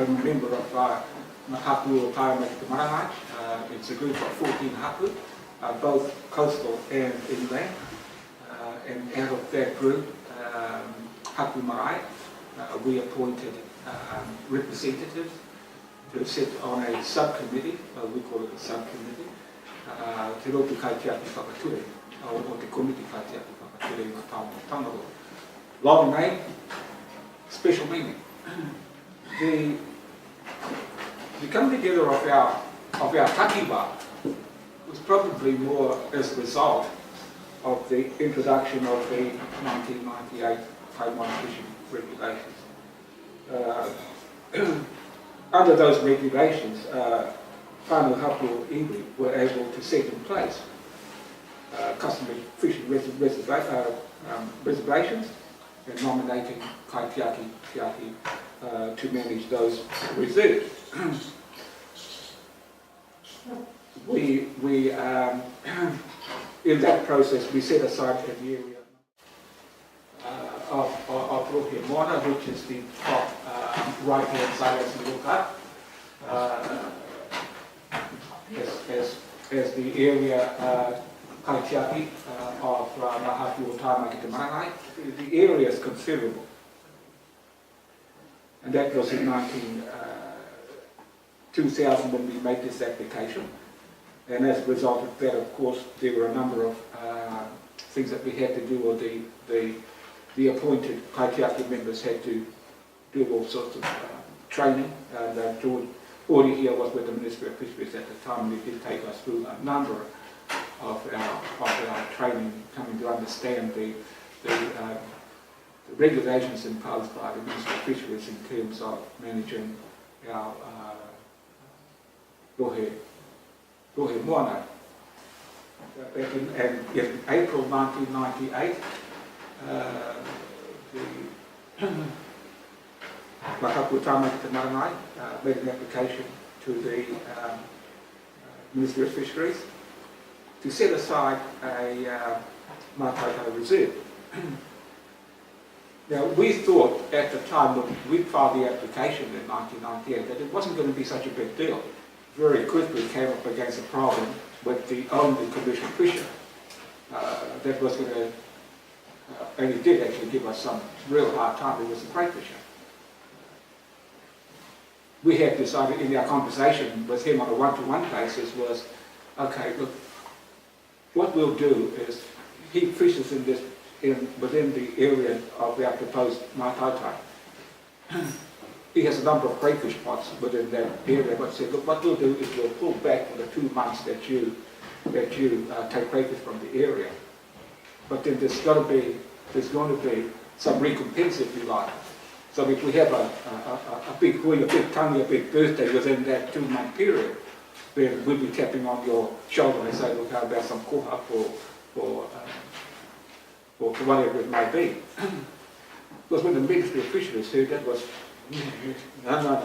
I'm a member of hapu o Mataitai. It's a group of 14 hapu, both coastal and inland. And out of that group, hapu marae, we appointed representatives to sit on a subcommittee, we call it a subcommittee, Te Rotu Kaitiaki Whakature, or Te Komiti Kaitiaki Whakature i ngā Tangaro. Long name, special meaning. The coming together of our takiwa was probably more as a result of the introduction of the 1998 Taiwan fishing regulations. Under those regulations, whānau hapu iwi were able to set in place customary fishing reservations and nominating kaitiaki to manage those reserves. In that process, we set aside an area of Hokianga, which is the top right-hand side as you look up, as the area kaitiaki of Ngapuhi o Te Marae. The area is considerable, and that was in 2000 when we made this application. And as a result of that, of course, there were a number of things that we had to do, or the appointed kaitiaki members had to do all sorts of training. And George Ori here was with the Ministry of Fisheries at the time, and he did take us through a number of our training, coming to understand the regulations imposed by the Ministry of Fisheries in terms of managing our rohe moana. In April 1998, the Ngapuhi o Te Marae made an application to the Ministry of Fisheries to set aside a Mataitai reserve. Now, we thought at the time when we filed the application in 1998 that it wasn't going to be such a big deal. Very quickly came up against a problem with the only commercial fisher that was going to, and he did actually give us some real hard time. It was the crayfisher. We had decided in our conversation with him on a one-to-one basis was, okay, look, what we'll do is he fishes within the area of our proposed Mataitai. He has a number of crayfish pots within that area, but said, look, what we'll do is we'll pull back for the 2 months that you take crayfish from the area. But then there's going to be some recompense, if you like. So if we have a big hui, a big tangi, a big birthday within that 2-month period, then we'll be tapping on your shoulder and say, look, how about some koha for whatever it may be. Because when the Ministry of Fisheries heard that was, no.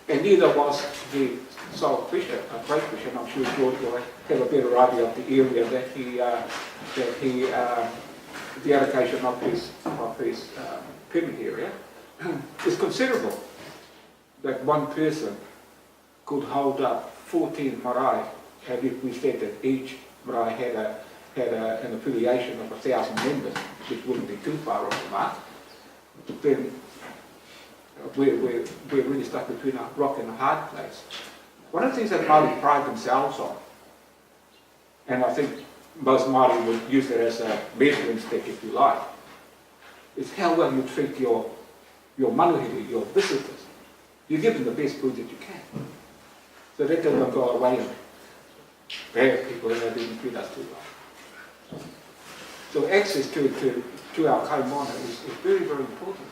And neither was the sole fisher, a crayfish, and I'm sure George will have a better idea of the area the allocation of his permit area is considerable. That one person could hold up 14 marae, and if we said that each marae had an affiliation of 1,000 members, which wouldn't be too far off the mark, then we're really stuck between a rock and a hard place. One of the things that Māori pride themselves on, and I think most Māori would use it as a measuring stick, if you like, is how well you treat your manuhiri, your visitors. You give them the best food that you can. So that doesn't go away and bad people that didn't treat us too well. So access to our kaimana is very, very important.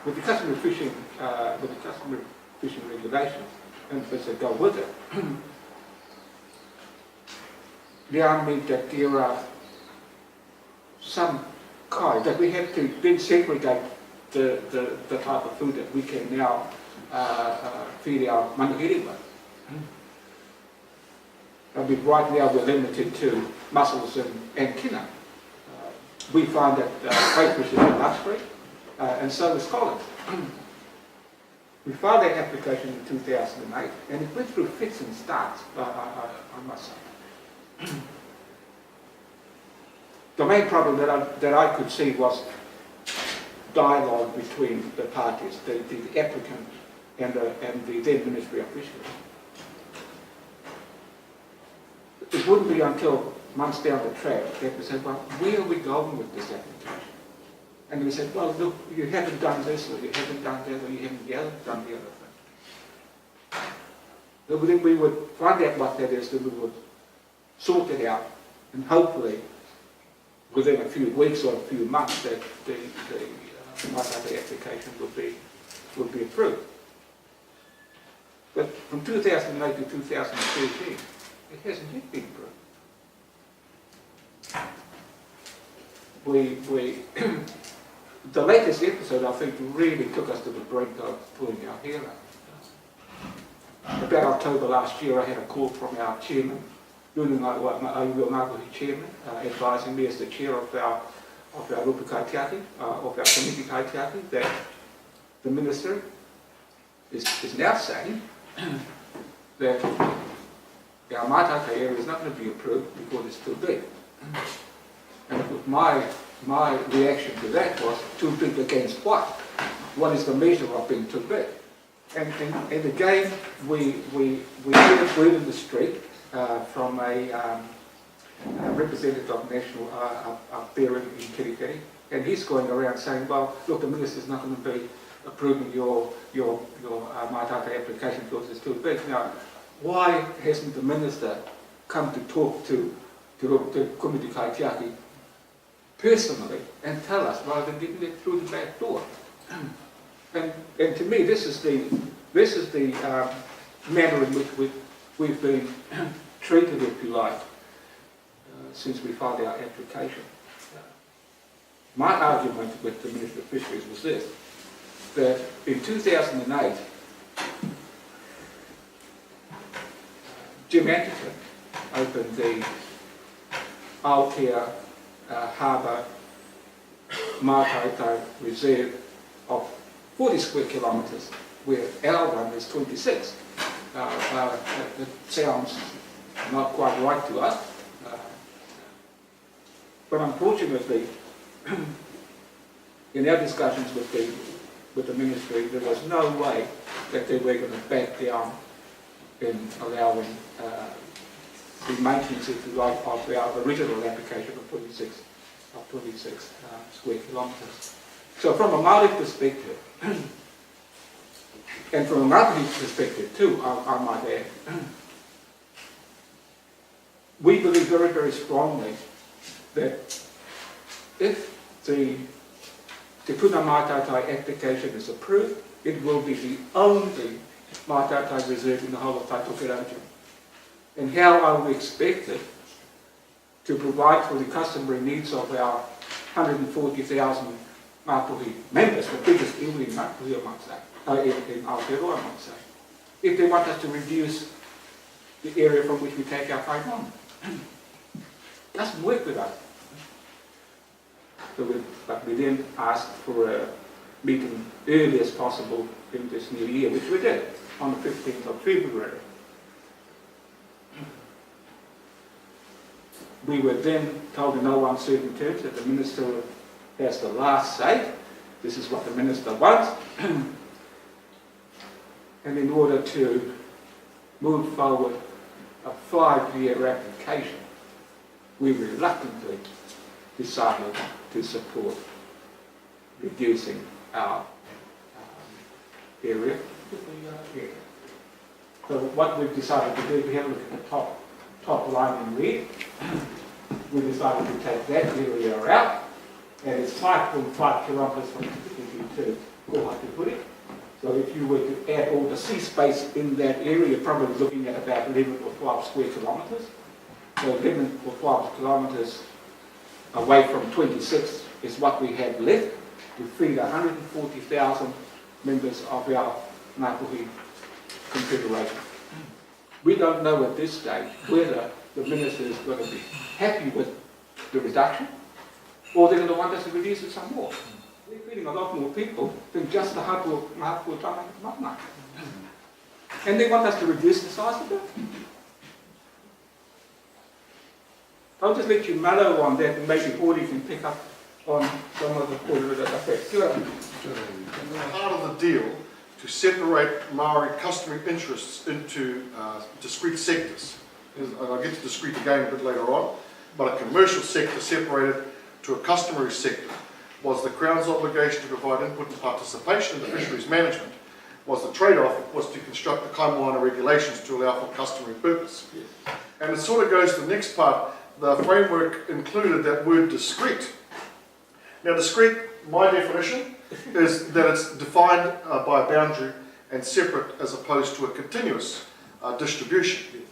With the customary fishing regulations, and as they go with it, they mean that there are some kai that we have to then segregate the type of food that we can now feed our manuhiri with. Right now we're limited to mussels and kina. We find that crayfish is a luxury, and so is Colin. We filed that application in 2008, and it went through fits and starts, I must say. The main problem that I could see was dialogue between the parties, the applicant and the then Ministry of Fisheries. It wouldn't be until months down the track that we said, well, where are we going with this application? And we said, well, look, you haven't done this, or you haven't done that, or you haven't done the other thing. So then we would find out what that is, then we would sort it out, and hopefully, within a few weeks or a few months, that the Mataitai application would be approved. But from 2008 to 2013, it hasn't yet been approved. The latest episode, I think, really took us to the brink of pulling our hair out. About October last year, I had a call from our chairman, Ngapuhi chairman, advising me as the chair of our Rupu Kaitiaki, of our committee Kaitiaki, that the minister is now saying that our Mataitai area is not going to be approved because it's too big. And of course, my reaction to that was, too big against what? What is the measure of being too big? And again, we heard word in the street from a representative of National up there in Kirikiri, and he's going around saying, well, look, the minister's not going to be approving your Mataitai application because it's too big. Now, why hasn't the minister come to talk to Committee Kaitiaki personally and tell us rather than getting it through the back door? And to me, this is the manner in which we've been treated, if you like, since we filed our application. My argument with the Minister of Fisheries was this, that in 2008, Jim Anderson opened the Aotea Harbour Mataitai Reserve of 40 square kilometres, where our one is 26. It sounds not quite right to us, but unfortunately, in our discussions with the ministry, there was no way that they were going to back down in allowing the maintenance, if you like, of our original application of 26 square kilometres. So from a Māori perspective, and from a Ngapuhi perspective too, I might add, we believe very, very strongly that if the Te Puna Mataitai application is approved, it will be the only Mataitai reserve in the whole of Taitokerautia. And how are we expected to provide for the customary needs of our 140,000 Ngapuhi members, the biggest iwi in Ngapuhi, I might say, in Aotearoa, I might say, if they want us to reduce the area from which we take our kaiwan? Doesn't work with us. But we then asked for a meeting early as possible in this new year, which we did on the 15th of February. We were then told in no uncertain terms that the minister has the last say. This is what the minister wants. And in order to move forward a 5-year application, we reluctantly decided to support reducing our area. So what we've decided to do, we have a look at the top line in red. We decided to take that area out, and it's 5.5 kilometres from Ngapuhi to Hokianga. So if you were to add all the sea space in that area, you're probably looking at about 11 or 12 square kilometres. So 11 or 12 kilometres away from 26 is what we have left to feed 140,000 members of our Ngapuhi Confederation. We don't know at this stage whether the minister is going to be happy with the reduction or they're going to want us to reduce it some more. They're feeding a lot more people than just the hapu Runanga. And they want us to reduce the size of it. I'll just let you mellow on that, and maybe Audie can pick up on some of the order that affects. Part of the deal to separate Maori customary interests into discrete sectors. And I'll get to discrete again a bit later on, but a commercial sector separated to a customary sector was the Crown's obligation to provide input and participation in the fisheries management. Was the trade-off was to construct the Kaimoana regulations to allow for customary purpose. Yes. And it sort of goes to the next part. The framework included that word discrete. Now discrete, my definition, is that it's defined by a boundary and separate as opposed to a continuous distribution. Yes.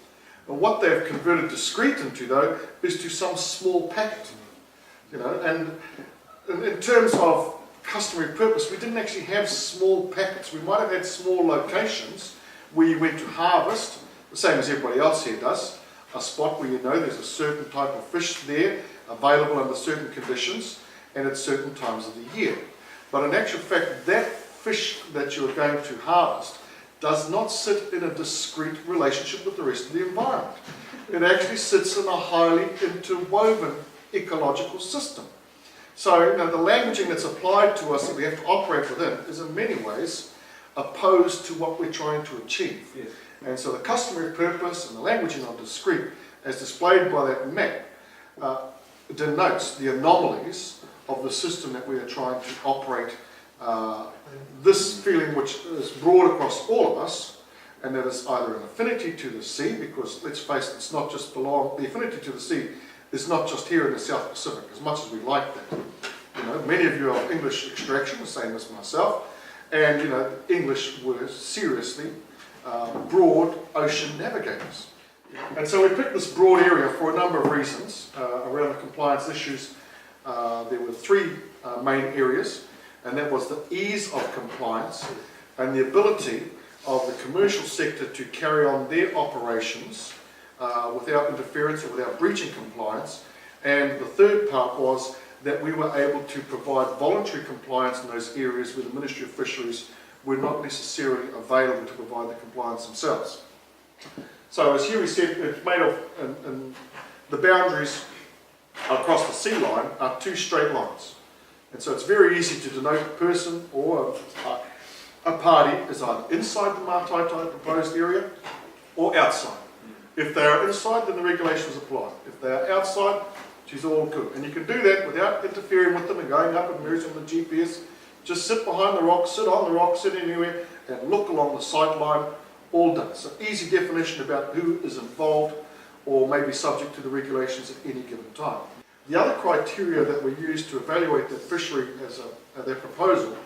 And what they've converted discrete into, though, is to some small packet. You know, and in terms of customary purpose, we didn't actually have small packets. We might have had small locations where you went to harvest, the same as everybody else here does, a spot where you know there's a certain type of fish there, available under certain conditions, and at certain times of the year. But in actual fact, that fish that you're going to harvest does not sit in a discrete relationship with the rest of the environment. It actually sits in a highly interwoven ecological system. So, you know, the languaging that's applied to us that we have to operate within is in many ways opposed to what we're trying to achieve. Yes. And so the customary purpose and the languaging of discrete, as displayed by that map, denotes the anomalies of the system that we are trying to operate. This feeling which is broad across all of us, and that is either an affinity to the sea, because let's face it, it's not just the affinity to the sea is not just here in the South Pacific, as much as we like that. You know, many of you are English extraction, the same as myself, and you know, English were seriously broad ocean navigators. And so we picked this broad area for a number of reasons around the compliance issues. There were three main areas, and that was the ease of compliance and the ability of the commercial sector to carry on their operations without interference or without breaching compliance. And the third part was that we were able to provide voluntary compliance in those areas where the Ministry of Fisheries were not necessarily available to provide the compliance themselves. So as Huey said, it's made of, and the boundaries across the sea line are two straight lines. And so it's very easy to denote a person or a party as either inside the Mataitai proposed area or outside. If they are inside, then the regulations apply. If they are outside, she's all good. And you can do that without interfering with them and going up and measuring the GPS. Just sit behind the rock, sit on the rock, sit anywhere, and look along the sight line, all done. So easy definition about who is involved or may be subject to the regulations at any given time. The other criteria that we used to evaluate that fishery as their proposal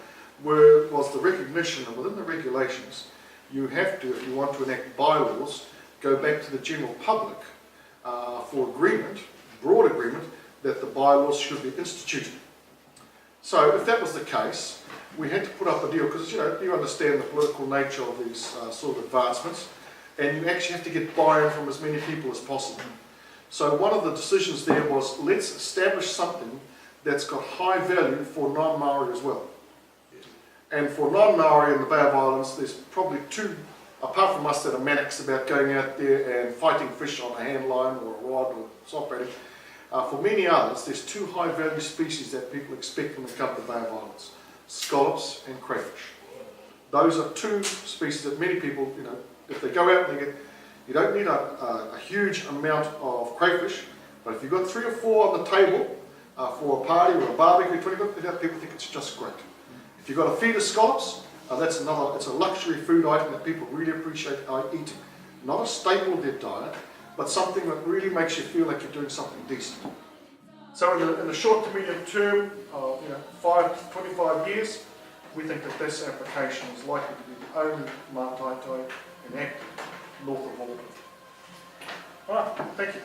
was the recognition, and within the regulations, you have to, if you want to enact bylaws, go back to the general public for agreement, broad agreement, that the bylaws should be instituted. So if that was the case, we had to put up a deal, because you know, you understand the political nature of these sort of advancements, and you actually have to get buy-in from as many people as possible. So one of the decisions there was, let's establish something that's got high value for non-Maori as well. And for non-Maori in the Bay of Islands, there's probably two, apart from us that are manics about going out there and fighting fish on a hand line or a rod or soft baiting, for many others, there's two high value species that people expect when they come to the Bay of Islands: scallops and crayfish. Those are two species that many people, you know, if they go out and they get, you don't need a huge amount of crayfish, but if you've got 3 or 4 on the table for a party or a barbecue, people think it's just great. If you've got a feed of scallops, it's a luxury food item that people really appreciate eating. Not a staple of their diet, but something that really makes you feel like you're doing something decent. So in the short to medium term, 5 to 25 years, we think that this application is likely to be the only Mataitai enacted north of Auckland. All right, thank you.